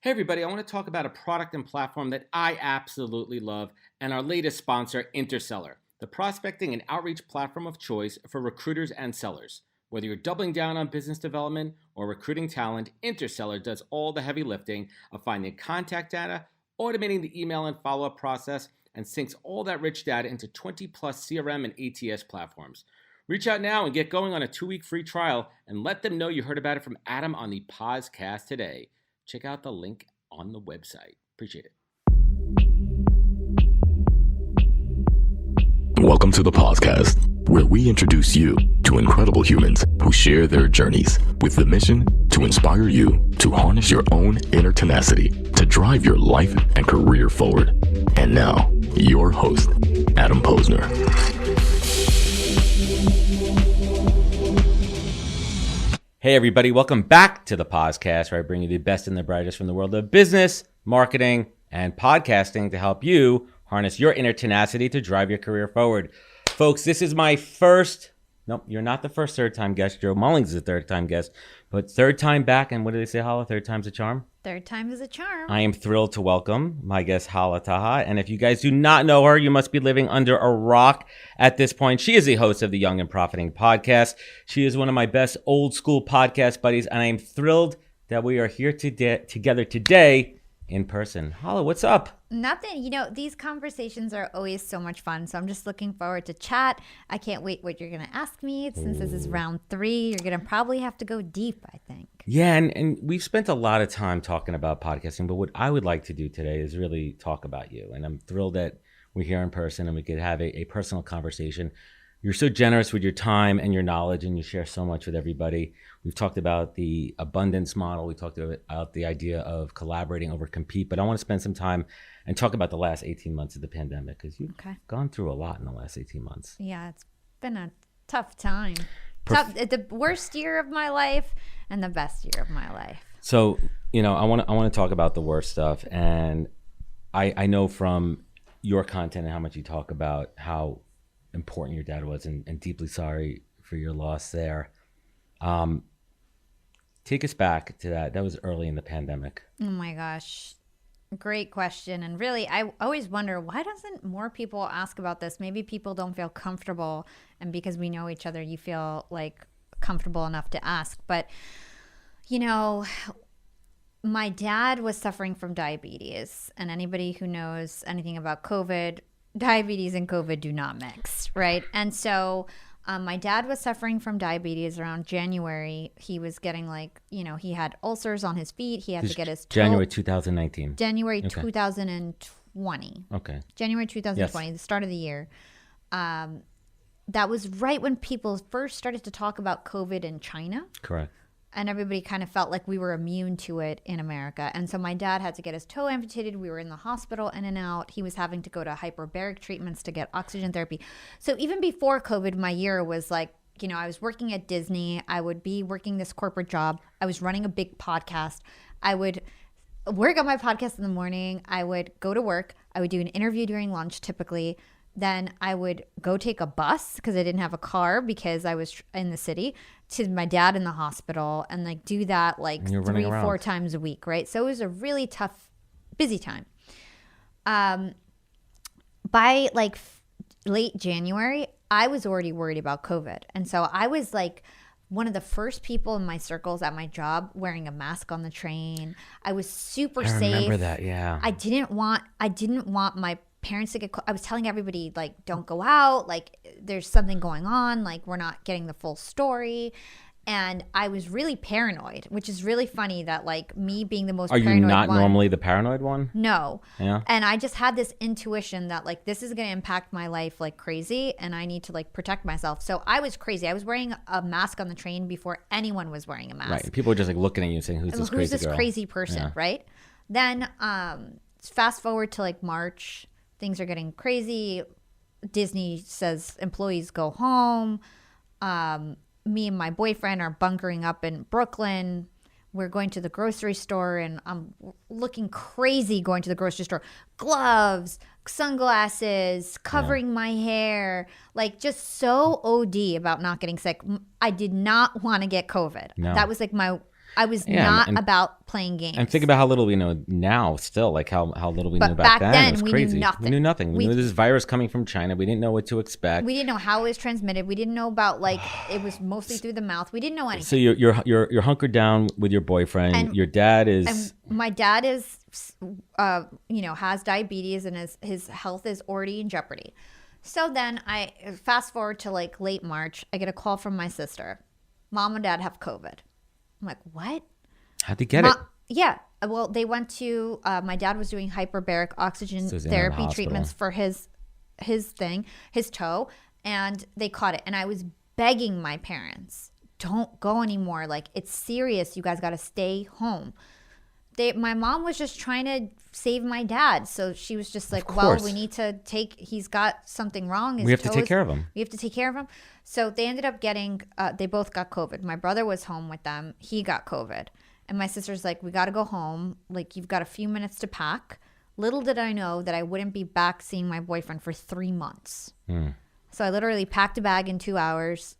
Hey everybody, I want to talk about a product and platform that I absolutely love and our latest sponsor, Interseller, the prospecting and outreach platform of choice for recruiters and sellers. Whether you're doubling down on business development or recruiting talent, Interseller does all the heavy lifting of finding contact data, automating the email and follow-up process, and syncs all that rich data into 20 plus CRM and ATS platforms. Reach out now and get going on a 2-week free trial and let them know you heard about it from Adam on the podcast today. Check out the link on the website. Appreciate it. Welcome to the podcast, where we introduce you to incredible humans who share their journeys with the mission to inspire you to harness your own inner tenacity to drive your life and career forward. And now, your host, Adam Posner. Hey everybody, welcome back to the podcast, where I bring you the best and the brightest from the world of business, marketing, and podcasting to help you harness your inner tenacity to drive your career forward. Folks, this is my first, you're not the first third-time guest. Joe Mullings is a third-time guest, but third time back, and what do they say, Hala? Third time's a charm? Third time is a charm. I am thrilled to welcome my guest, Hala Taha. And if you guys do not know her, you must be living under a rock at this point. She is the host of the Young and Profiting podcast. She is one of my best old school podcast buddies, and I am thrilled that we are here together today in person. Hala, what's up? Nothing. You know, these conversations are always so much fun. So I'm just looking forward to chat. I can't wait what you're going to ask me. Since this is round 3, you're going to probably have to go deep, I think. Yeah, and we've spent a lot of time talking about podcasting, but what I would like to do today is really talk about you. And I'm thrilled that we're here in person and we could have a personal conversation. You're so generous with your time and your knowledge, and you share so much with everybody. We've talked about the abundance model. We talked about the idea of collaborating over compete, but I want to spend some time and talk about the last 18 months of the pandemic, because you've gone through a lot in the last 18 months. Yeah, it's been a tough time. The worst year of my life and the best year of my life. So, you know, I want to talk about the worst stuff, and I know from your content and how much you talk about how important your dad was, and deeply sorry for your loss there. Take us back to that. That was early in the pandemic. Oh my gosh. Great question. And really, I always wonder, why doesn't more people ask about this? Maybe people don't feel comfortable, and because we know each other, you feel like comfortable enough to ask. But, you know, my dad was suffering from diabetes, and anybody who knows anything about COVID, diabetes and COVID do not mix, right? And so my dad was suffering from diabetes around January. He was getting he had ulcers on his feet. He had to get his January 2019. January 2020. Okay. January 2020, the start of the year. That was right when people first started to talk about COVID in China. Correct. And everybody kind of felt like we were immune to it in America. And so my dad had to get his toe amputated. We were in the hospital in and out. He was having to go to hyperbaric treatments to get oxygen therapy. So even before COVID, my year was like, you know, I was working at Disney. I would be working this corporate job. I was running a big podcast. I would work on my podcast in the morning. I would go to work. I would do an interview during lunch typically. Then I would go take a bus because I didn't have a car because I was in the city to my dad in the hospital, and like do that like 3-4 times a week, right? So it was a really tough, busy time. By like late January, I was already worried about COVID. And so I was like one of the first people in my circles at my job wearing a mask on the train. I was super safe. I remember that, yeah. I didn't want my parents to get, I was telling everybody, like, don't go out, like there's something going on, like we're not getting the full story. And I was really paranoid, which is really funny that like me being the most paranoid one. Are you not normally the paranoid one? No. Yeah. And I just had this intuition that like this is going to impact my life like crazy, and I need to like protect myself. So I was crazy. I was wearing a mask on the train before anyone was wearing a mask. Right. People were just like looking at you saying, who's this crazy person, yeah. Right? Then fast forward to like March. Things are getting crazy. Disney says employees go home. Me and my boyfriend are bunkering up in Brooklyn. We're going to the grocery store, and I'm looking crazy going to the grocery store. Gloves, sunglasses, covering my hair, like just so OD about not getting sick. I did not want to get COVID. No. That was like my I was Yeah, not and- about playing games. And think about how little we know now still, like how little we But knew back then. then, It was we knew crazy. nothing. We knew nothing. We knew this virus coming from China. We didn't know what to expect. We didn't know how it was transmitted. We didn't know about like it was mostly through the mouth. We didn't know anything. So you're hunkered down with your boyfriend. And- your dad is And my dad is, has diabetes and his health is already in jeopardy. So then I fast forward to like late March. I get a call from my sister. Mom and dad have COVID. I'm like, what? how'd they get it? Yeah. Well, they went to, my dad was doing hyperbaric oxygen So he's in the therapy hospital. treatments for his toe, and they caught it. And I was begging my parents, don't go anymore. Like, it's serious. You guys got to stay home. My mom was just trying to save my dad. So she was just like, well, we need to he's got something wrong. We have to take care of him. We have to take care of him. So they ended up getting, they both got COVID. My brother was home with them. He got COVID. And my sister's like, we got to go home. Like, you've got a few minutes to pack. Little did I know that I wouldn't be back seeing my boyfriend for 3 months. So I literally packed a bag in 2 hours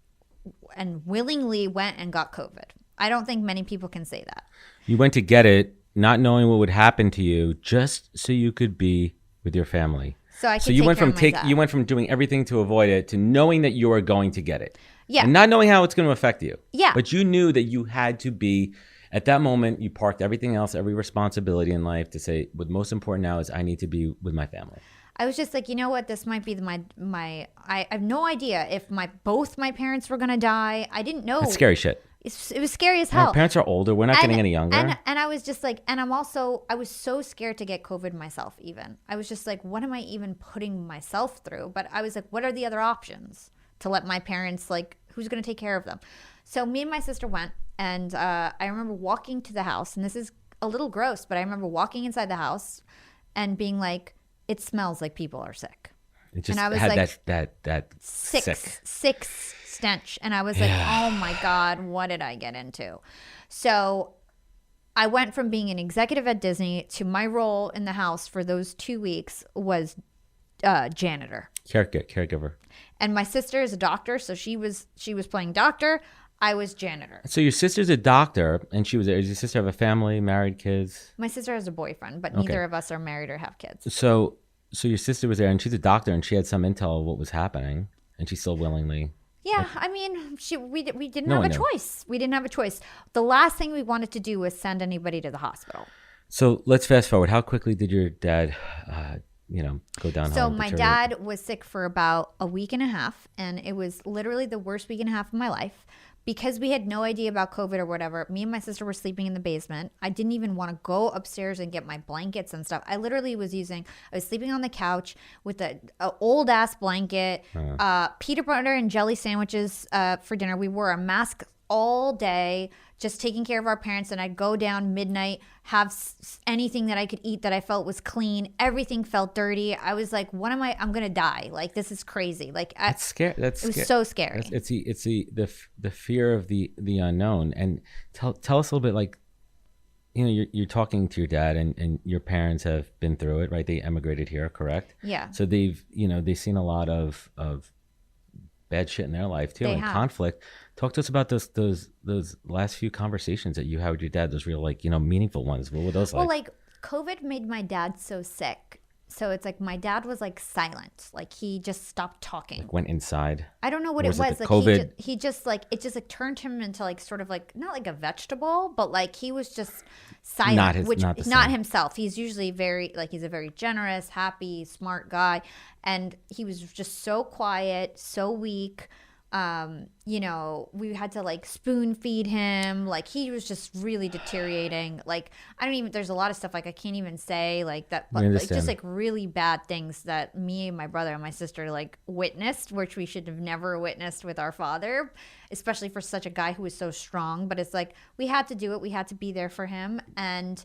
and willingly went and got COVID. I don't think many people can say that. You went to get it, not knowing what would happen to you, just so you could be with your family. So I could So you take went care from of my dad. you went from doing everything to avoid it to knowing that you were going to get it. Yeah. And not knowing how it's going to affect you. Yeah. But you knew that you had to be at that moment. You parked everything else, every responsibility in life to say, what's most important now is I need to be with my family. I was just like, you know what? This might be I have no idea if both my parents were gonna die. I didn't know. That's scary shit. It was scary as hell. Our parents are older. We're not getting any younger. And I was just like, and I was so scared to get COVID myself even. I was just like, what am I even putting myself through? But I was like, what are the other options to let my parents, like, who's going to take care of them? So me and my sister went, and I remember walking to the house, and this is a little gross, but I remember walking inside the house and being like, it smells like people are sick. It just and I was had like, that sick stench. And I was like, oh my God, what did I get into? So I went from being an executive at Disney to my role in the house for those 2 weeks was janitor. caregiver. And my sister is a doctor, so she was playing doctor. I was janitor. So your sister's a doctor, and she was. Does your sister have a family, married, kids? My sister has a boyfriend, but neither of us are married or have kids. So your sister was there, and she's a doctor, and she had some intel of what was happening, and she still willingly. Yeah, I mean, we didn't No have a one knew. choice. We didn't have a choice. The last thing we wanted to do was send anybody to the hospital. So let's fast forward. How quickly did your dad, go down? So my dad was sick for about a week and a half, and it was literally the worst week and a half of my life. Because we had no idea about COVID or whatever, me and my sister were sleeping in the basement. I didn't even want to go upstairs and get my blankets and stuff. I literally was sleeping on the couch with a old ass blanket, peanut butter and jelly sandwiches for dinner. We wore a mask all day, just taking care of our parents. And I'd go down midnight, have anything that I could eat that I felt was clean. Everything felt dirty. I was like, what am I? I'm going to die. Like, this is crazy. Like, That's scary. It was so scary. It's the fear of the unknown. And tell us a little bit, like, you're talking to your dad, and your parents have been through it, right? They emigrated here, correct? Yeah. So they've seen a lot of bad shit in their life too, and conflict. Talk to us about those last few conversations that you had with your dad. Those real, like, meaningful ones. What were those like? Well, like, COVID made my dad so sick. So it's like my dad was like silent. Like, he just stopped talking. Like, went inside. I don't know what Or it was it was. the Like, COVID? he just like, it just like turned him into like sort of like, not like a vegetable, but like he was just silent, Not the not same. himself. He's usually he's a very generous, happy, smart guy. And he was just so quiet, so weak. We had to like spoon feed him. Like, he was just really deteriorating. Like, there's a lot of stuff like I can't even say like that, but like just like really bad things that me and my brother and my sister like witnessed, which we should have never witnessed with our father, especially for such a guy who was so strong. But it's like, we had to do it. We had to be there for him. And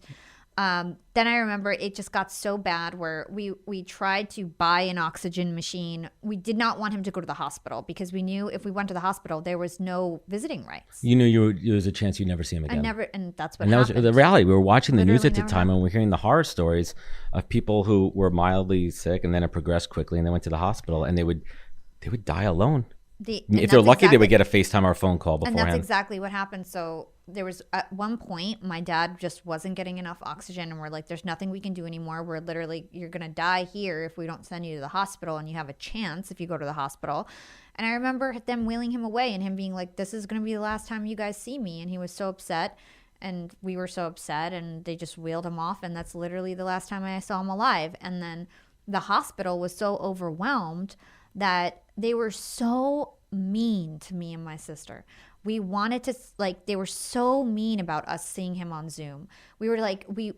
then I remember it just got so bad where we tried to buy an oxygen machine. We did not want him to go to the hospital because we knew if we went to the hospital, there was no visiting rights. You knew there was a chance you'd never see him again. And that's what And that happened. was the reality. We were watching the news Literally at the never time, and we were hearing the horror stories of people who were mildly sick, and then it progressed quickly, and they went to the hospital, and they would die alone. If they're lucky, they would get a FaceTime or a phone call And beforehand. that's exactly what happened. So there was at one point my dad just wasn't getting enough oxygen, and we're like, there's nothing we can do anymore. We're literally, you're going to die here if we don't send you to the hospital, and you have a chance if you go to the hospital. And I remember them wheeling him away and him being like, this is going to be the last time you guys see me. And he was so upset, and we were so upset, and they just wheeled him off. And that's literally the last time I saw him alive. And then the hospital was so overwhelmed that they were so mean to me and my sister. We wanted to, like, they were so mean about us seeing him on Zoom. We were like, we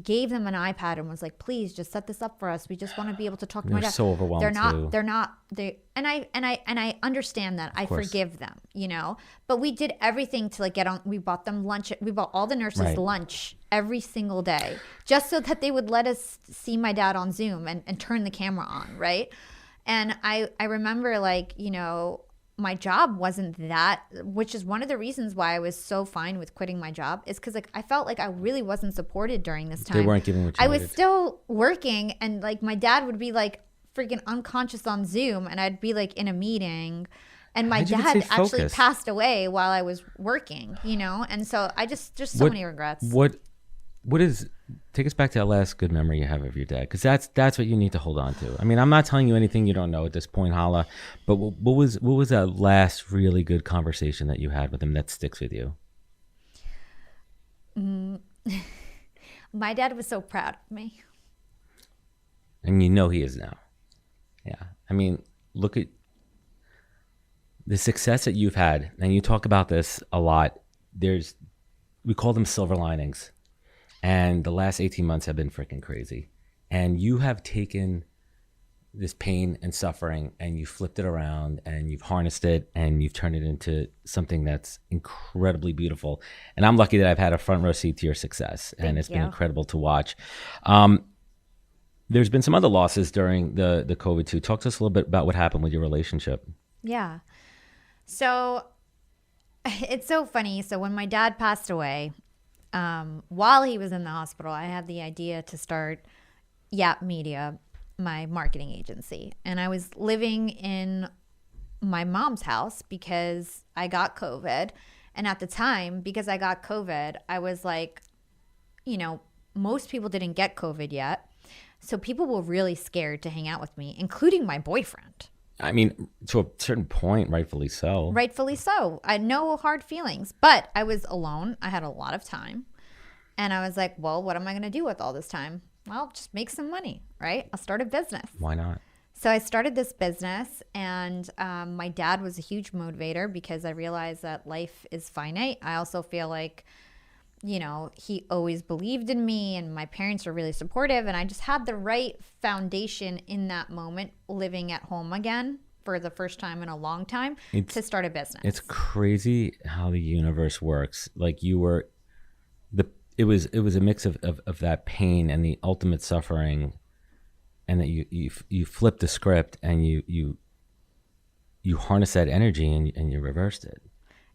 gave them an iPad and was like, please just set this up for us. We just want to be able to talk to my dad. So overwhelmed. And I understand that. I forgive them, you know, but we did everything to like get on. We bought them lunch. We bought all the nurses lunch every single day just so that they would let us see my dad on Zoom and turn the camera on. Right. And I remember, like, you know, my job wasn't that, which is one of the reasons why I was so fine with quitting my job, is because like I felt like I really wasn't supported during this time. They weren't giving what you I needed. was still working, and like my dad would be like freaking unconscious on Zoom, and I'd be like in a meeting, and my dad actually passed away while I was working, you know? And so I just so many regrets. What is, take us back to that last good memory you have of your dad, because that's what you need to hold on to. I mean, I'm not telling you anything you don't know at this point, Hala, but what was that last really good conversation that you had with him that sticks with you? My dad was so proud of me. And you know he is now. Yeah. I mean, look at the success that you've had, and you talk about this a lot. We call them silver linings. And the last 18 months have been freaking crazy. And you have taken this pain and suffering and you flipped it around and you've harnessed it and you've turned it into something that's incredibly beautiful. And I'm lucky that I've had a front row seat to your success. And it's been incredible to watch. There's been some other losses during the COVID too. Talk to us a little bit about what happened with your relationship. Yeah. So it's so funny. So when my dad passed away, while he was in the hospital, I had the idea to start Yap Media, my marketing agency. And I was living in my mom's house because I got COVID. And at the time, because I got COVID, I was like, you know, most people didn't get COVID yet. So people were really scared to hang out with me, including my boyfriend. I mean, to a certain point, rightfully so. Rightfully so. I had no hard feelings, but I was alone. I had a lot of time. And I was like, well, what am I going to do with all this time? Well, just make some money, right? I'll start a business. Why not? So I started this business, and my dad was a huge motivator because I realized that life is finite. I also feel like, you know, he always believed in me, and my parents were really supportive, and I just had the right foundation in that moment, living at home again for the first time in a long time, to start a business. It's crazy how the universe works. Like it was a mix of that pain and the ultimate suffering, and that you flipped the script and you harnessed that energy and you reversed it.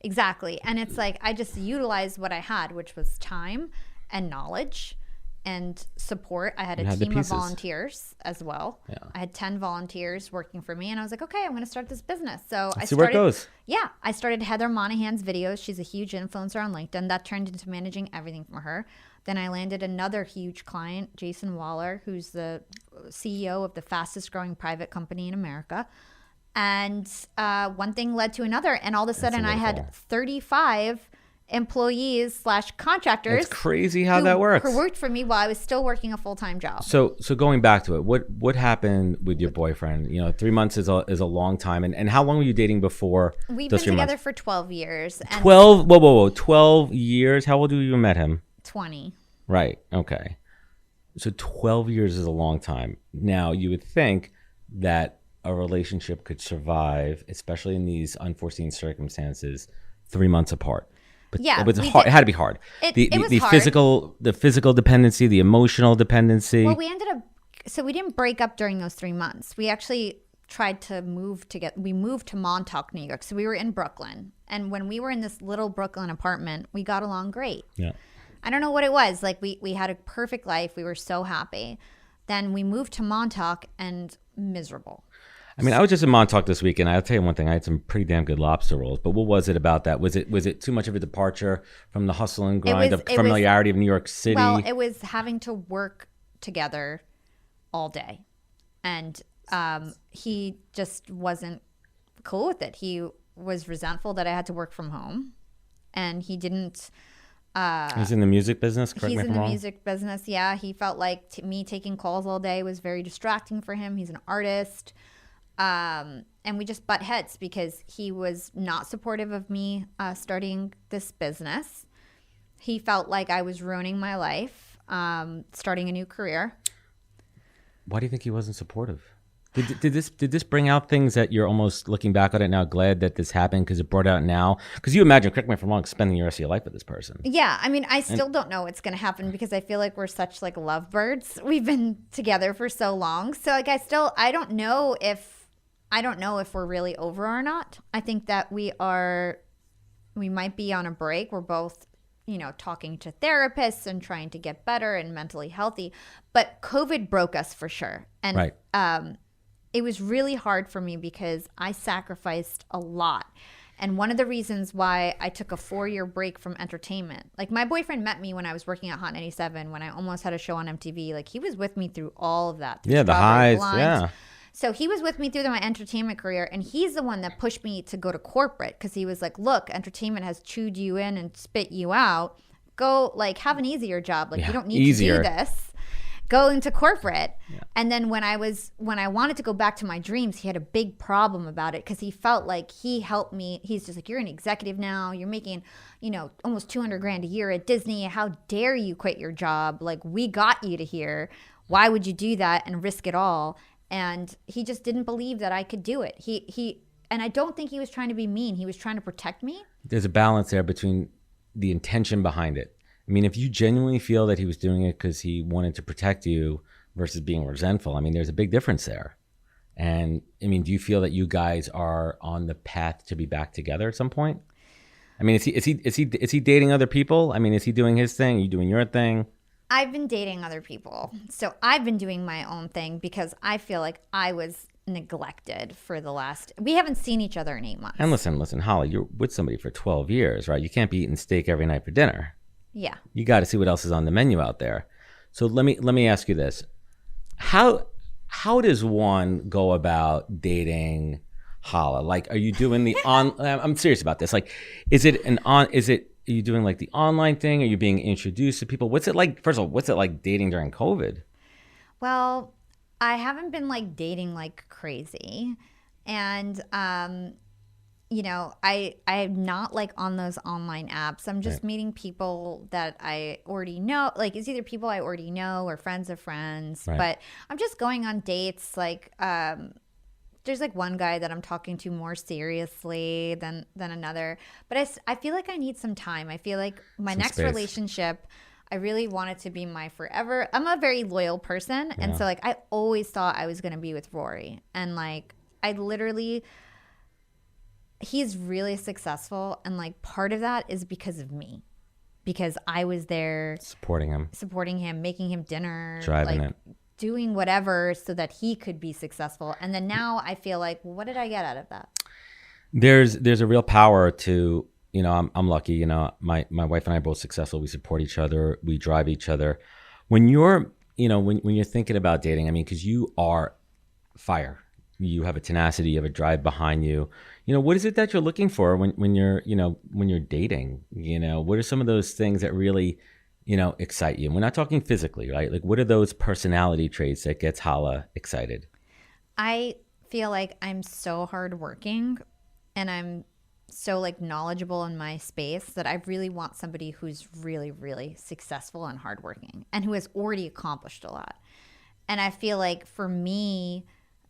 Exactly. And it's like I just utilized what I had, which was time and knowledge and support. I had a team of volunteers as well. Yeah. I had 10 volunteers working for me, and I was like, okay, I'm going to start this business. So I started, where it goes. Yeah. I started Heather Monahan's videos. She's a huge influencer on LinkedIn. That turned into managing everything for her. Then I landed another huge client, Jason Waller, who's the CEO of the fastest growing private company in America. And one thing led to another. And all of a sudden I had 35 employees / contractors. It's crazy how that works. Who worked for me while I was still working a full-time job. So going back to it, what happened with your boyfriend? You know, 3 months is a long time. And how long were you dating before? We've been together for 12 years. And 12? Whoa. 12 years? How old were you when you met him? 20. Right. Okay. So 12 years is a long time. Now, you would think that a relationship could survive, especially in these unforeseen circumstances, 3 months apart. But yeah, it was hard. It had to be hard. It was hard. The physical dependency, the emotional dependency. Well, we didn't break up during those 3 months. We actually tried to we moved to Montauk, New York. So we were in Brooklyn. And when we were in this little Brooklyn apartment, we got along great. Yeah. I don't know what it was. Like we had a perfect life. We were so happy. Then we moved to Montauk and miserable. I mean, I was just in Montauk this weekend. I'll tell you one thing. I had some pretty damn good lobster rolls. But what was it about that? Was it too much of a departure from the hustle and grind of familiarity of New York City? Well, it was having to work together all day. And he just wasn't cool with it. He was resentful that I had to work from home. And he didn't... he's in the music business, correct me if I'm wrong? He's in the music business, yeah. He felt like me taking calls all day was very distracting for him. He's an artist. And we just butt heads because he was not supportive of me starting this business. He felt like I was ruining my life, starting a new career. Why do you think he wasn't supportive? Did this bring out things that you're almost looking back on it now glad that this happened because it brought out now? Because you imagine, correct me if I'm wrong, spending the rest of your life with this person. Yeah, I mean, I still don't know what's going to happen because I feel like we're such like lovebirds. We've been together for so long. So like I don't know if we're really over or not. I think that we might be on a break. We're both, talking to therapists and trying to get better and mentally healthy. But COVID broke us for sure. And right. It was really hard for me because I sacrificed a lot. And one of the reasons why I took a 4-year break from entertainment, like my boyfriend met me when I was working at Hot 97, when I almost had a show on MTV. Like he was with me through all of that. Yeah, the highs, yeah. So he was with me through my entertainment career, and he's the one that pushed me to go to corporate because he was like, look, entertainment has chewed you in and spit you out. Go, like, have an easier job. Like, you don't need to do this. Go into corporate. Yeah. And then when I wanted to go back to my dreams, he had a big problem about it because he felt like he helped me. He's just like, you're an executive now. You're making, almost $200,000 a year at Disney. How dare you quit your job? Like, we got you to here. Why would you do that and risk it all? And he just didn't believe that I could do it. And I don't think he was trying to be mean. He was trying to protect me. There's a balance there between the intention behind it. I mean, if you genuinely feel that he was doing it because he wanted to protect you versus being resentful, I mean, there's a big difference there. And I mean, do you feel that you guys are on the path to be back together at some point? I mean, is he dating other people? I mean, is he doing his thing? Are you doing your thing? I've been dating other people. So I've been doing my own thing because I feel like I was neglected for we haven't seen each other in 8 months. And listen, Holly, you're with somebody for 12 years, right? You can't be eating steak every night for dinner. Yeah. You got to see what else is on the menu out there. So let me ask you this. How does one go about dating Hala? Like, are you doing the I'm serious about this. Like, are you doing like the online thing? Are you being introduced to people? What's it like? First of all, what's it like dating during COVID? Well, I haven't been like dating like crazy. And, I'm not like on those online apps. I'm just meeting people that I already know. Like it's either people I already know or friends of friends. Right. But I'm just going on dates. Like there's like one guy that I'm talking to more seriously than another. But I feel like I need some time. I feel like my next relationship, I really want it to be my forever. I'm a very loyal person. Yeah. And so like I always thought I was going to be with Rory. And like he's really successful, and like part of that is because of me, because I was there supporting him, making him dinner, driving it, doing whatever so that he could be successful. And then now I feel like, well, what did I get out of that? There's a real power to, I'm lucky, my wife and I are both successful. We support each other, we drive each other. When you're when you're thinking about dating, I mean, because you are fire. You have a tenacity, you have a drive behind you. What is it that you're looking for when you're dating? What are some of those things that really, excite you? And we're not talking physically, right? Like, what are those personality traits that gets Hala excited? I feel like I'm so hardworking and I'm so like knowledgeable in my space that I really want somebody who's really, really successful and hardworking and who has already accomplished a lot. And I feel like for me,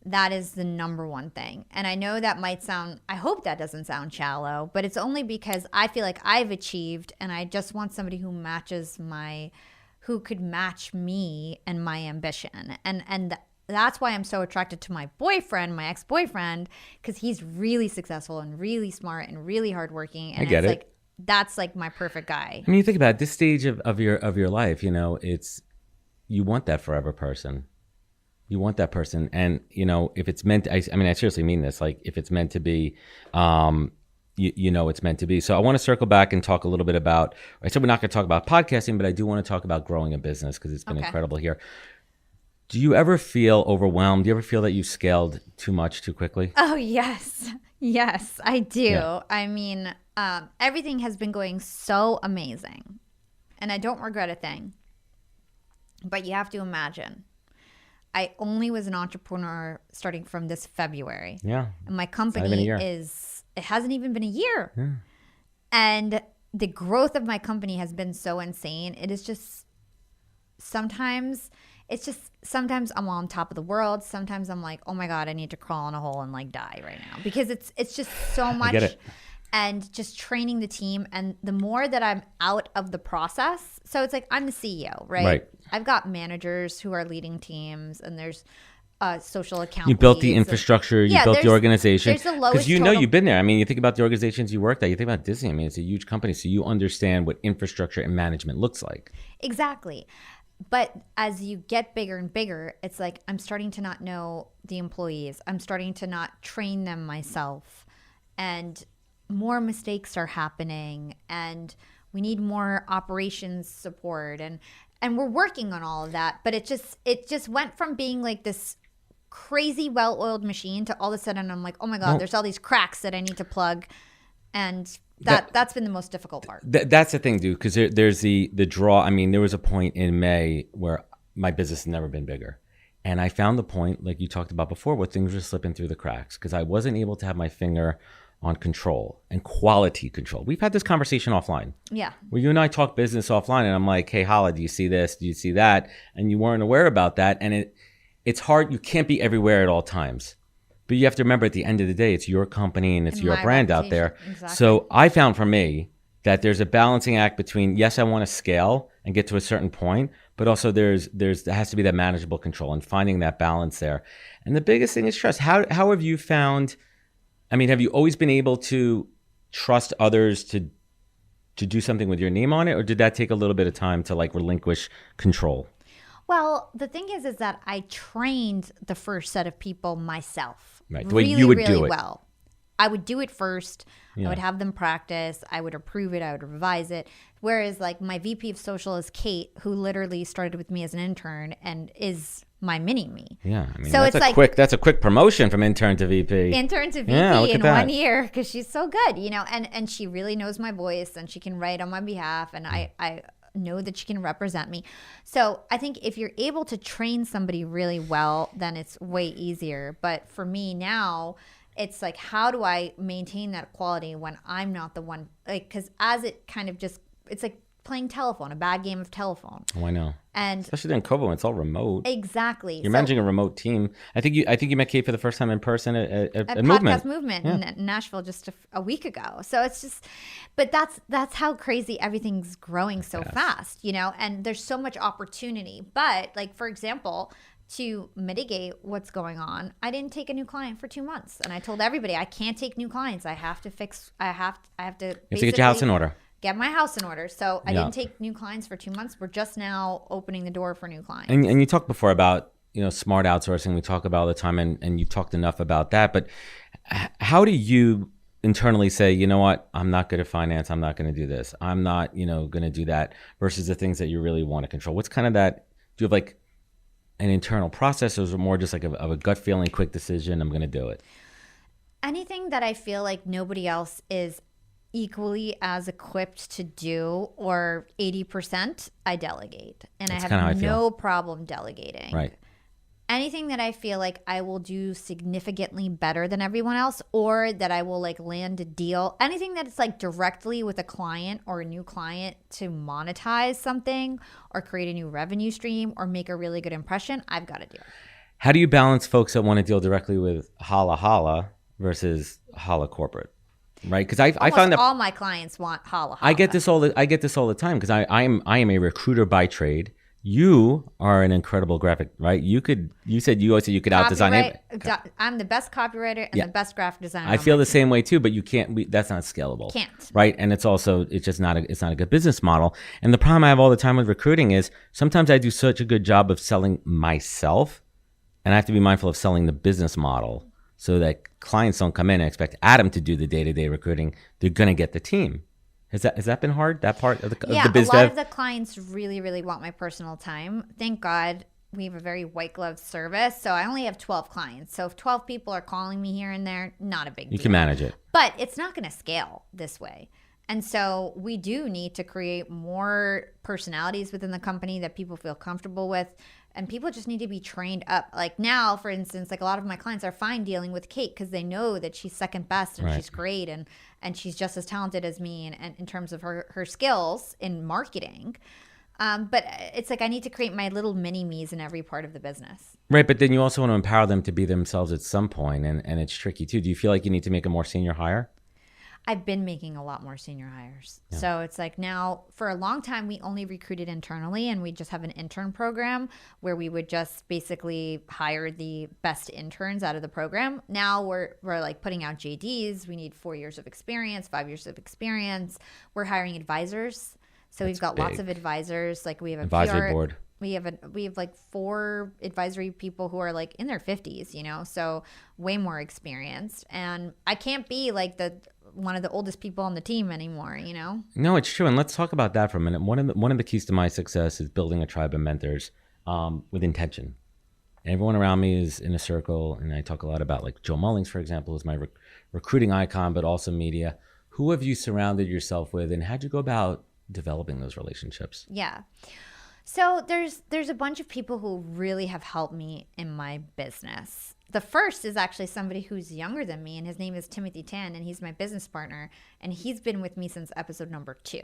that is the number one thing. And I know that might sound, I hope that doesn't sound shallow, but it's only because I feel like I've achieved and I just want somebody who who could match me and my ambition. And that's why I'm so attracted to my boyfriend, my ex-boyfriend, because he's really successful and really smart and really hardworking. And I get it. Like, that's like my perfect guy. I mean, you think about it, this stage of your life, you want that forever person. You want that person. And, if it's meant to, I mean, I seriously mean this, like if it's meant to be, it's meant to be. So I want to circle back and talk a little bit about, I said we're not going to talk about podcasting, but I do want to talk about growing a business because it's been incredible here. Do you ever feel overwhelmed? Do you ever feel that you scaled too much too quickly? Oh, yes. Yes, I do. Yeah. I mean, everything has been going so amazing and I don't regret a thing. But you have to imagine, I only was an entrepreneur starting from this February. Yeah. And my company it hasn't even been a year. Yeah. And the growth of my company has been so insane. It is just sometimes I'm on top of the world. Sometimes I'm like, oh my God, I need to crawl in a hole and like die right now because it's just so much. I get it. And just training the team. And the more that I'm out of the process, so it's like I'm the CEO, right? I've got managers who are leading teams and there's social account. You built the infrastructure, you built the organization. Because you've been there. I mean, you think about the organizations you worked at, you think about Disney. I mean, it's a huge company. So you understand what infrastructure and management looks like. Exactly. But as you get bigger and bigger, it's like I'm starting to not know the employees. I'm starting to not train them myself. And more mistakes are happening. And we need more operations support. And we're working on all of that. But it just went from being like this crazy well-oiled machine to all of a sudden I'm like, oh my God, there's all these cracks that I need to plug. And that's been the most difficult part. That's the thing, dude, because there's the draw. I mean, there was a point in May where my business has never been bigger. And I found the point, like you talked about before, where things were slipping through the cracks because I wasn't able to have my finger on control and quality control. We've had this conversation offline. Yeah. Where you and I talk business offline and I'm like, hey, Hala, do you see this? Do you see that? And you weren't aware about that. And it's hard. You can't be everywhere at all times. But you have to remember at the end of the day, it's your company and it's your brand out there. Exactly. So I found for me that there's a balancing act between, yes, I want to scale and get to a certain point, but also there has to be that manageable control and finding that balance there. And the biggest thing is trust. How have you found, I mean, have you always been able to trust others to do something with your name on it? Or did that take a little bit of time to like relinquish control? Well, the thing is that I trained the first set of people myself. Right, the way you would do it. Well, I would do it first. Yeah. I would have them practice. I would approve it. I would revise it. Whereas like my VP of social is Kate, who literally started with me as an intern and is my mini me. Yeah, I mean, so that's a quick promotion from intern to VP. Intern to VP in 1 year because she's so good, and she really knows my voice and she can write on my behalf and I know that she can represent me. So I think if you're able to train somebody really well, then it's way easier. But for me now, it's like, how do I maintain that quality when I'm not the one? Like, because as it kind of just, it's like playing telephone, a bad game of telephone. Oh, I know. And especially during COVID, when it's all remote. Exactly. You're managing a remote team. I think you met Kate for the first time in person at Podcast Movement in Nashville just a week ago. So it's just, but that's how crazy everything's growing so fast, and there's so much opportunity. But like, for example, to mitigate what's going on, I didn't take a new client for 2 months. And I told everybody, I can't take new clients. I have to get your house in order. Get my house in order. So I didn't take new clients for 2 months. We're just now opening the door for new clients. And you talked before about, smart outsourcing. We talk about all the time and you talked enough about that. But how do you internally say, you know what, I'm not good at finance. I'm not going to do this. I'm not, going to do that versus the things that you really want to control? What's kind of that? Do you have like an internal process or is it more just like of a gut feeling, quick decision, I'm going to do it? Anything that I feel like nobody else is equally as equipped to do, or 80%, I delegate. And I have no problem delegating. Right. Anything that I feel like I will do significantly better than everyone else, or that I will like land a deal, anything that's like directly with a client or a new client to monetize something or create a new revenue stream or make a really good impression, I've got to do. How do you balance folks that want to deal directly with Hala versus Hala Corporate? Right, because I found that all my clients want Hala. I get this all the time because I am a recruiter by trade. You are an incredible graphic, right? You said you always said you could outdesign it. I'm the best copywriter and the best graphic designer. I feel the same way too, but you can't. That's not scalable. Can't. Right, and it's just not a good business model. And the problem I have all the time with recruiting is sometimes I do such a good job of selling myself and I have to be mindful of selling the business model so that clients don't come in and expect Adam to do the day-to-day recruiting. They're going to get the team. Has that been hard, that part of the biz a lot dev? of the clients really, really want my personal time. Thank God we have a very white glove service. So I only have 12 clients. So if 12 people are calling me here and there, not a big deal. You can manage it. But it's not going to scale this way. And so we do need to create more personalities within the company that people feel comfortable with. And people just need to be trained up. Like now, for instance, like a lot of my clients are fine dealing with Kate because they know that she's second best and she's great and she's just as talented as me and in terms of her skills in marketing. But it's like I need to create my little mini-me's in every part of the business. Right, but then you also want to empower them to be themselves at some point, and it's tricky too. Do you feel like you need to make a more senior hire? I've been making a lot more senior hires. Yeah. So it's like now for a long time, we only recruited internally and we just have an intern program where we would just basically hire the best interns out of the program. Now we're like putting out JDs. We need 4 years of experience, 5 years of experience. We're hiring advisors. So we've got lots of advisors. Like we have a advisory board. We have like 4 advisory people who are like in their 50s, so way more experienced. And I can't be like one of the oldest people on the team anymore, No, it's true. And let's talk about that for a minute. One of the keys to my success is building a tribe of mentors with intention. Everyone around me is in a circle, and I talk a lot about like Joe Mullings, for example, is my recruiting icon, but also media. Who have you surrounded yourself with, and how'd you go about developing those relationships? Yeah. So there's a bunch of people who really have helped me in my business. The first is actually somebody who's younger than me, and his name is Timothy Tan, and he's my business partner, and he's been with me since episode number 2.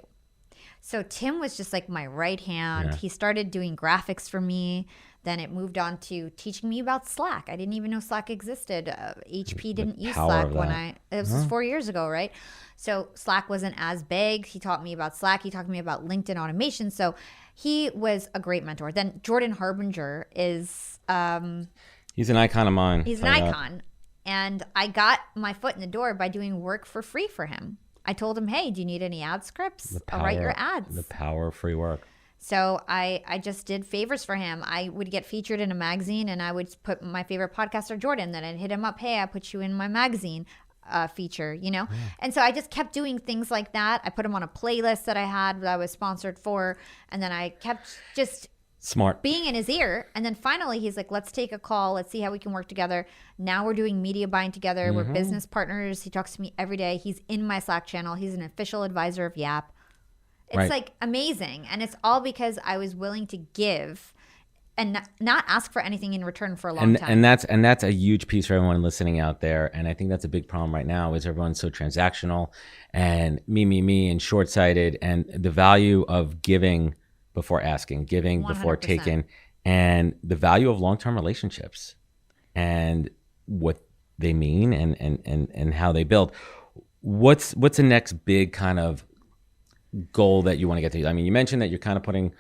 So Tim was just like my right hand. Yeah. He started doing graphics for me. Then it moved on to teaching me about Slack. I didn't even know Slack existed. HP didn't use Slack when it was 4 years ago, right? So Slack wasn't as big. He taught me about Slack. He taught me about LinkedIn automation. So he was a great mentor. Then Jordan Harbinger is... he's an icon of mine. He's an icon. And I got my foot in the door by doing work for free for him. I told him, hey, do you need any ad scripts? I'll write your ads. The power of free work. So I just did favors for him. I would get featured in a magazine, and I would put my favorite podcaster, Jordan, then I'd hit him up. Hey, I put you in my magazine feature, Yeah. And so I just kept doing things like that. I put him on a playlist that I had that I was sponsored for. And then I kept just smart being in his ear. And then finally he's like, let's take a call. Let's see how we can work together. Now we're doing media buying together. Mm-hmm. We're business partners. He talks to me every day. He's in my Slack channel. He's an official advisor of Yap. It's like amazing. And it's all because I was willing to give and not ask for anything in return for a long time. And that's a huge piece for everyone listening out there. And I think that's a big problem right now is everyone's so transactional and me and short-sighted, and the value of giving before asking, giving 100%. Before taking, and the value of long-term relationships and what they mean and how they build. What's the next big kind of goal that you want to get to? I mean, you mentioned that you're kind of putting,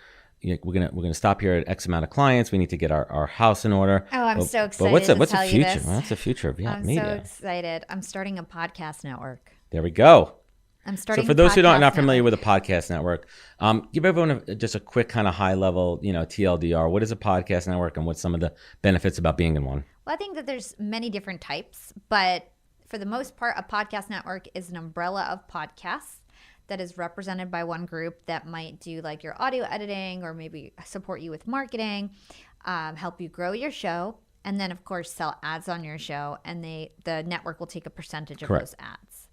we're gonna stop here at X amount of clients. We need to get our house in order. Oh, I'm so excited. But what's the future? What's the future of media? I'm so excited. I'm starting a podcast network. There we go. I'm starting. So for those who are not familiar with a podcast network, give everyone just a quick kind of high level, TLDR. What is a podcast network, and what's some of the benefits about being in one? Well, I think that there's many different types, but for the most part, a podcast network is an umbrella of podcasts that is represented by one group that might do like your audio editing or maybe support you with marketing, help you grow your show, and then of course sell ads on your show, and the network will take a percentage of those ads.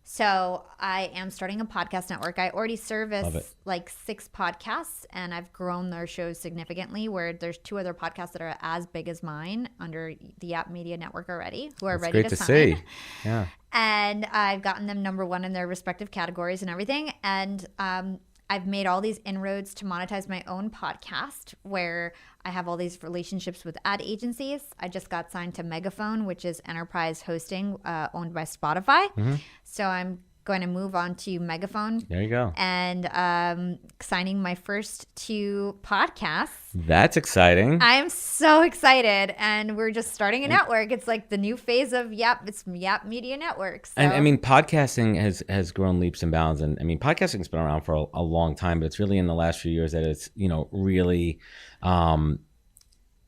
So I am starting a podcast network. I already service like 6 podcasts, and I've grown their shows significantly, where there's 2 other podcasts that are as big as mine under the Yap Media Network already, who are ready to sign. See. Yeah. And I've gotten them number 1 in their respective categories and everything. And I've made all these inroads to monetize my own podcast, where I have all these relationships with ad agencies. I just got signed to Megaphone, which is enterprise hosting owned by Spotify. Mm-hmm. So I'm going to move on to Megaphone. There you go. And signing my first 2 podcasts. That's exciting. I am so excited. And we're just starting a network. It's like the new phase of Yap. It's Yap Media Network. So. And I mean, podcasting has grown leaps and bounds. And I mean, podcasting's been around for a long time, but it's really in the last few years that it's, really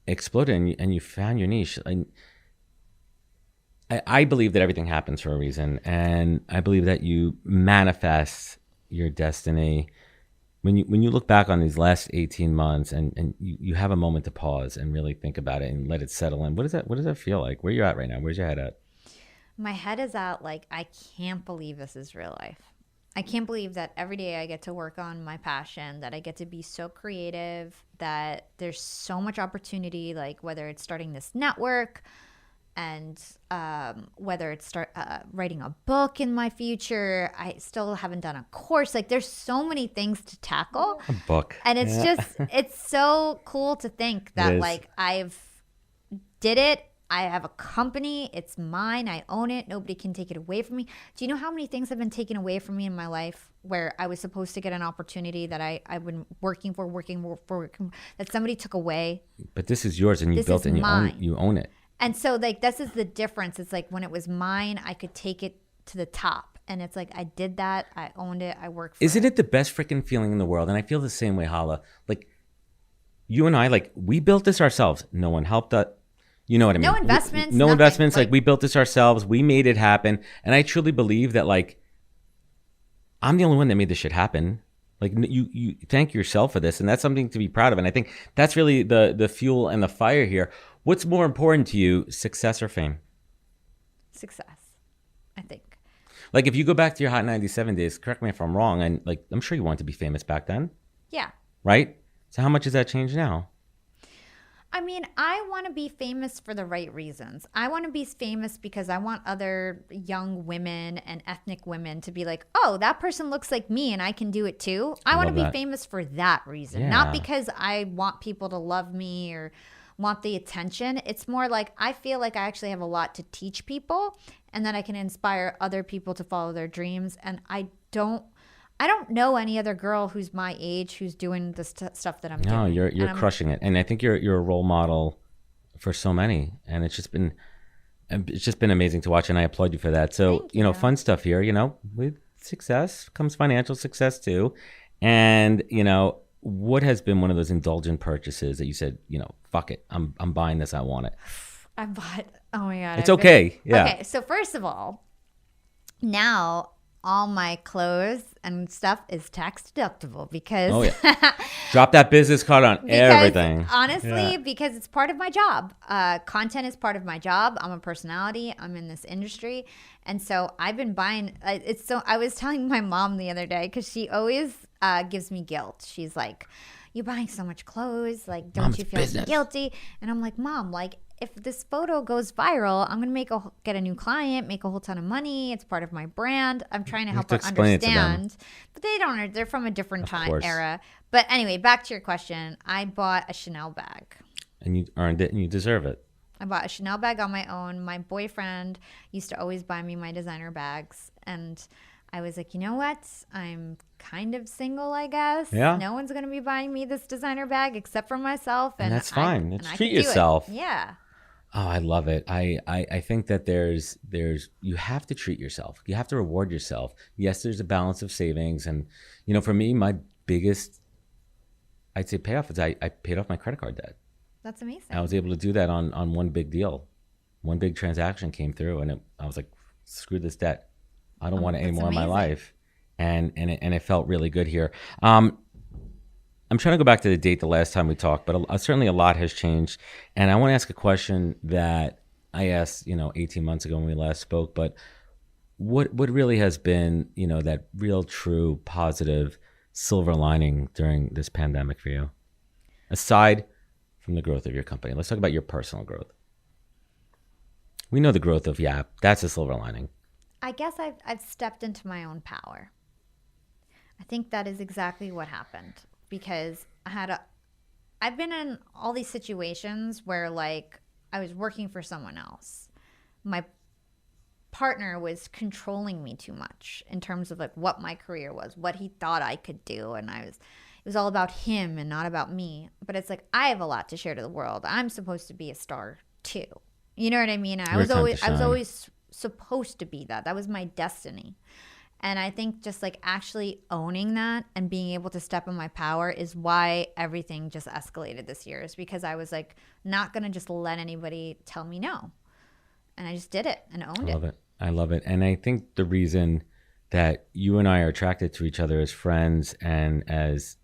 exploded and you found your niche. I believe that everything happens for a reason, and I believe that you manifest your destiny. When you look back on these last 18 months and you have a moment to pause and really think about it and let it settle in, what does that feel like? Where you at right now? Where's your head at? My head is at like, I can't believe this is real life. I can't believe that every day I get to work on my passion, that I get to be so creative, that there's so much opportunity, like whether it's starting this network and whether it's writing a book in my future. I still haven't done a course. Like there's so many things to tackle. A book. And it's just, it's so cool to think that like I've did it. I have a company. It's mine. I own it. Nobody can take it away from me. Do you know how many things have been taken away from me in my life where I was supposed to get an opportunity that I've been working for, that somebody took away? But this is yours, and you built it, and you own it. And so like this is the difference. It's like when it was mine, I could take it to the top. And it's like I did that. I owned it. I worked for it. Isn't it the best freaking feeling in the world? And I feel the same way, Hala. Like you and I, like we built this ourselves. No one helped us. You know what I mean? No investments. No investments. Like we built this ourselves. We made it happen. And I truly believe that like I'm the only one that made this shit happen. Like you thank yourself for this. And that's something to be proud of. And I think that's really the fuel and the fire here. What's more important to you, success or fame? Success, I think. Like if you go back to your Hot 97 days, correct me if I'm wrong, and like I'm sure you wanted to be famous back then. Yeah. Right? So how much has that changed now? I mean, I want to be famous for the right reasons. I want to be famous because I want other young women and ethnic women to be like, oh, that person looks like me and I can do it too. I want to be famous for that reason, not because I want people to love me or want the attention. It's more like I feel like I actually have a lot to teach people and that I can inspire other people to follow their dreams. And I don't know any other girl who's my age who's doing the stuff that I'm doing. No, you're crushing it, and I think you're a role model for so many, and it's just been amazing to watch, and I applaud you for that. So you know, fun stuff here. You know, with success comes financial success too, and you know, what has been one of those indulgent purchases that you said, you know, fuck it, I'm buying this, I want it. I bought. Oh my god, it's okay. Yeah. Okay, so first of all, now all my clothes and stuff is tax deductible because drop that business card on everything. Honestly, because it's part of my job. Content is part of my job. I'm a personality. I'm in this industry. And so I've been buying I was telling my mom the other day because she always gives me guilt. She's like, you're buying so much clothes. Like, don't you feel guilty? And I'm like, Mom, like, if this photo goes viral, I'm going to get a new client, make a whole ton of money. It's part of my brand. I'm trying to help her understand. But they don't. They're from a different era. But anyway, back to your question. I bought a Chanel bag. And you earned it and you deserve it. I bought a Chanel bag on my own. My boyfriend used to always buy me my designer bags. And I was like, you know what? I'm kind of single, I guess. Yeah. No one's going to be buying me this designer bag except for myself. And that's fine. Treat yourself. Yeah. Oh, I love it. I think that there's you have to treat yourself. You have to reward yourself. Yes, there's a balance of savings. And, you know, for me, my biggest, I'd say payoff is I paid off my credit card debt. That's amazing. I was able to do that on one big deal. One big transaction came through and I was like, screw this debt. I don't want it anymore in my life. And it felt really good here. I'm trying to go back to the date the last time we talked, but certainly a lot has changed. And I want to ask a question that I asked, 18 months ago when we last spoke, but what really has been, that real, true, positive silver lining during this pandemic for you? Aside from the growth of your company, let's talk about your personal growth. We know the growth of Yap. That's a silver lining. I guess I've stepped into my own power. I think that is exactly what happened. Because I've been in all these situations where like I was working for someone else. My partner was controlling me too much in terms of like what my career was, what he thought I could do. And it was all about him and not about me. But it's like, I have a lot to share to the world. I'm supposed to be a star too. You know what I mean? I was always supposed to be that. That was my destiny. And I think just like actually owning that and being able to step in my power is why everything just escalated this year, is because I was like not going to just let anybody tell me no. And I just did it and owned it. I love it. And I think the reason that you and I are attracted to each other as friends and as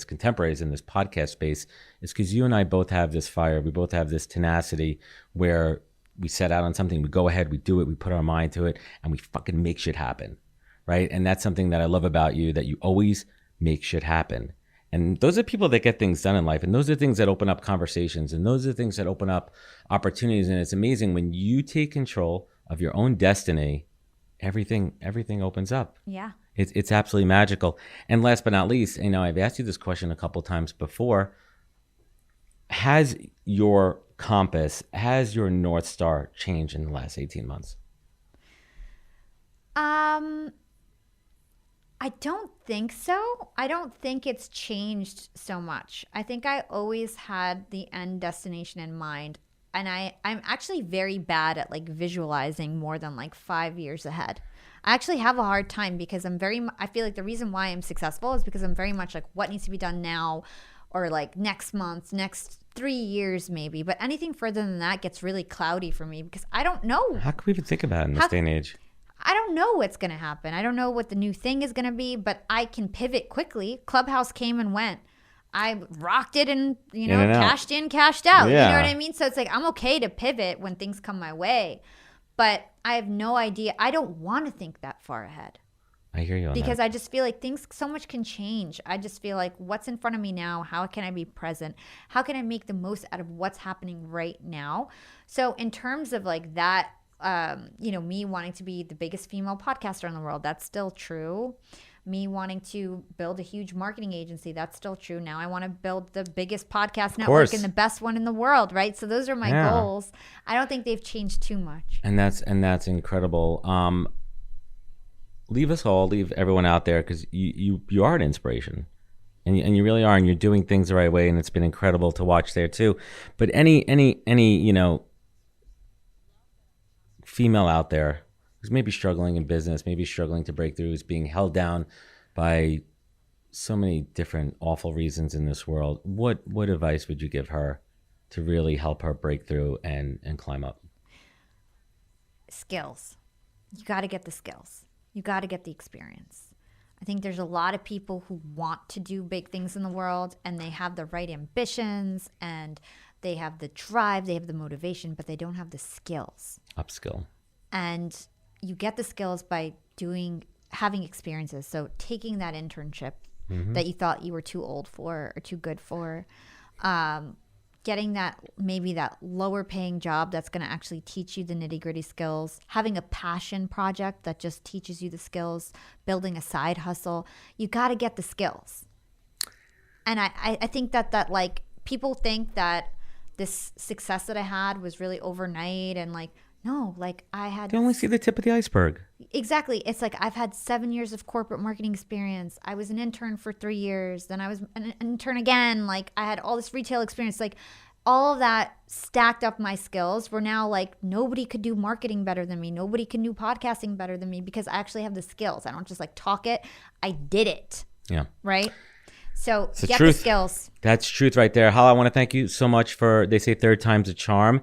contemporaries in this podcast space is because you and I both have this fire. We both have this tenacity where we set out on something, we go ahead, we do it, we put our mind to it, and we fucking make shit happen. Right? And that's something that I love about you, that you always make shit happen. And those are people that get things done in life. And those are things that open up conversations. And those are things that open up opportunities. And it's amazing when you take control of your own destiny, everything opens up. Yeah. It's absolutely magical. And last but not least, I've asked you this question a couple times before. Has your compass, has your North Star changed in the last 18 months? I don't think so. I don't think it's changed so much. I think I always had the end destination in mind. And I'm actually very bad at like visualizing more than like 5 years ahead. I actually have a hard time because I feel like the reason why I'm successful is because I'm very much like what needs to be done now, or like next month, next 3 years maybe. But anything further than that gets really cloudy for me because I don't know. How can we even think about it in this day and age? I don't know what's going to happen. I don't know what the new thing is going to be, but I can pivot quickly. Clubhouse came and went. I rocked it and, cashed in, cashed out. Yeah. You know what I mean? So it's like I'm okay to pivot when things come my way, but I have no idea. I don't want to think that far ahead. I hear you on because that. I just feel like things so much can change. I just feel like what's in front of me now, how can I be present? How can I make the most out of what's happening right now? So in terms of like that, me wanting to be the biggest female podcaster in the world, that's still true. Me wanting to build a huge marketing agency, that's still true. Now I want to build the biggest podcast network and the best one in the world, right? So those are my goals. I don't think they've changed too much. And that's incredible. Leave everyone out there, because you are an inspiration. And you really are, and you're doing things the right way, and it's been incredible to watch there too. But any female out there who's maybe struggling in business, maybe struggling to break through, is being held down by so many different awful reasons in this world, what advice would you give her to really help her break through and climb up? Skills. You got to get the skills. You got to get the experience. I think there's a lot of people who want to do big things in the world, and they have the right ambitions, and they have the drive, they have the motivation, but they don't have the skills. Upskill. And you get the skills by having experiences. So taking that internship that you thought you were too old for or too good for, getting that lower paying job that's going to actually teach you the nitty gritty skills, having a passion project that just teaches you the skills, building a side hustle. You got to get the skills. And I think that like people think that this success that I had was really overnight, and like, no, like I had... They only see the tip of the iceberg. Exactly. It's like I've had 7 years of corporate marketing experience. I was an intern for 3 years. Then I was an intern again. Like I had all this retail experience. Like all of that stacked up my skills. Where now like nobody could do marketing better than me. Nobody can do podcasting better than me because I actually have the skills. I don't just like talk it. I did it. Yeah. Right? So it's get the skills. That's truth right there. Hala, I want to thank you so much they say third time's a charm.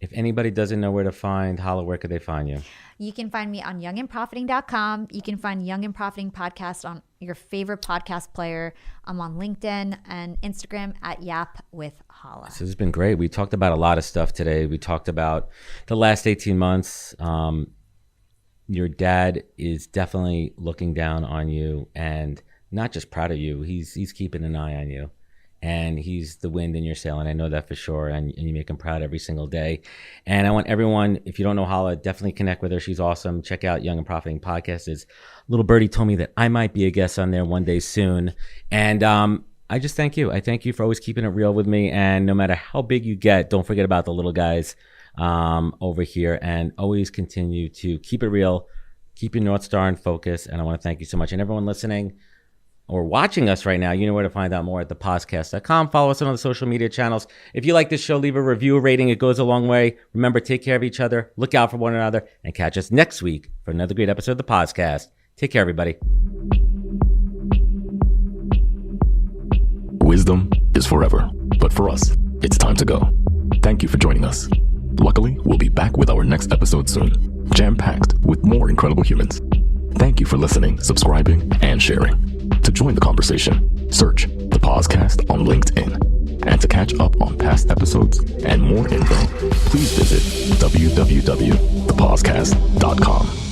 If anybody doesn't know where to find Hala, where could they find you? You can find me on youngandprofiting.com. You can find Young and Profiting Podcast on your favorite podcast player. I'm on LinkedIn and Instagram at Yap with Hala. This has been great. We talked about a lot of stuff today. We talked about the last 18 months. Your dad is definitely looking down on you and not just proud of you. He's keeping an eye on you. And he's the wind in your sail, and I know that for sure, and you make him proud every single day. And I want everyone, if you don't know Hala, definitely connect with her. She's awesome. Check out Young and Profiting Podcasts. Little birdie told me that I might be a guest on there one day soon. And I just thank you. I thank you for always keeping it real with me. And no matter how big you get, don't forget about the little guys over here, and always continue to keep it real, keep your North Star in focus. And I want to thank you so much. And everyone listening or watching us right now, you know where to find out more at thepodcast.com. Follow us on all the social media channels. If you like this show, leave a review, a rating. It goes a long way. Remember, take care of each other, look out for one another, and catch us next week for another great episode of the podcast. Take care, everybody. Wisdom is forever, but for us, it's time to go. Thank you for joining us. Luckily, we'll be back with our next episode soon, jam-packed with more incredible humans. Thank you for listening, subscribing, and sharing. To join the conversation, search the Podcast on LinkedIn. And to catch up on past episodes and more info, please visit www.thepodcast.com.